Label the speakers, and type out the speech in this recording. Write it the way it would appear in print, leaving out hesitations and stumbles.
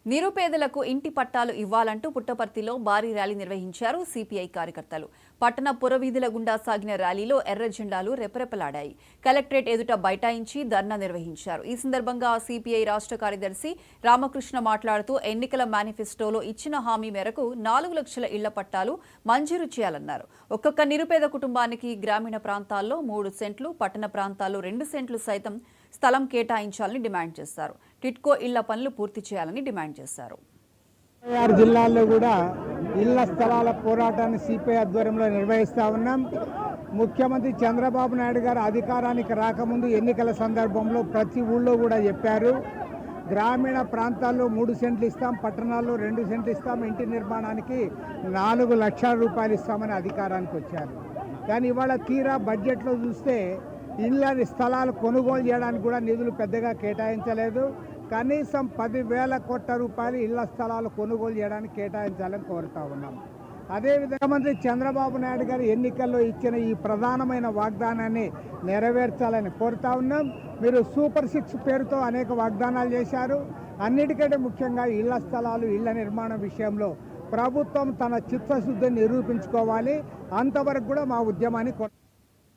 Speaker 1: నిరుపేదలకు ఇంటి పట్టాలు ఇవ్వాలంటూ పుట్టపర్తిలో భారీ ర్యాలీ నిర్వహించారు సిపిఐ కార్యకర్తలు. పట్టణ పురవీధుల గుండా సాగిన ర్యాలీలో ఎర్ర జెండాలు రెపరెపలాడాయి. కలెక్టరేట్ ఎదుట బైఠాయించి ధర్నా నిర్వహించారు. ఈ సందర్భంగా సిపిఐ రాష్ట్ర కార్యదర్శి రామకృష్ణ మాట్లాడుతూ ఎన్నికల మేనిఫెస్టోలో ఇచ్చిన హామీ మేరకు 4 లక్షల ఇళ్ల పట్టాలు మంజూరు చేయాలన్నారు. ఒక్కొక్క నిరుపేద కుటుంబానికి గ్రామీణ ప్రాంతాల్లో 3 సెంట్లు, పట్టణ ప్రాంతాల్లో 2 సెంట్లు సైతం స్థలం కేటాయించాలని డిమాండ్ చేశారు. టిట్కో ఇళ్ల పనులు పూర్తి చేయాలని డిమాండ్ చేశారు.
Speaker 2: 6 జిల్లాల్లో కూడా ఇళ్ల స్థలాల పోరాటాన్ని సిపిఐ ఆధ్వర్యంలో నిర్వహిస్తా ఉన్నాం. ముఖ్యమంత్రి చంద్రబాబు నాయుడు గారు అధికారానికి రాకముందు ఎన్నికల సందర్భంలో ప్రతి ఊళ్ళో కూడా చెప్పారు, గ్రామీణ ప్రాంతాల్లో 3 సెంట్లు ఇస్తాం, పట్టణాల్లో 2 సెంట్లు ఇస్తాం, ఇంటి నిర్మాణానికి 4 లక్షల రూపాయలు ఇస్తామని అధికారానికి వచ్చారు. కానీ ఇవాళ తీరా బడ్జెట్లో చూస్తే ఇళ్ల స్థలాలు కొనుగోలు చేయడానికి కూడా నిధులు పెద్దగా కేటాయించలేదు. కనీసం 10,000 కోట్ల రూపాయలు ఇళ్ల స్థలాలు కొనుగోలు చేయడానికి కేటాయించాలని కోరుతా ఉన్నాం. అదేవిధంగా మంత్రి చంద్రబాబు నాయుడు గారు ఎన్నికల్లో ఇచ్చిన ఈ ప్రధానమైన వాగ్దానాన్ని నెరవేర్చాలని కోరుతా ఉన్నాం. మీరు సూపర్ 6 పేరుతో అనేక వాగ్దానాలు చేశారు. అన్నిటికంటే ముఖ్యంగా ఇళ్ల స్థలాలు, ఇళ్ల నిర్మాణం విషయంలో ప్రభుత్వం తన చిత్తశుద్ధిని నిరూపించుకోవాలి. అంతవరకు కూడా మా ఉద్యమాన్ని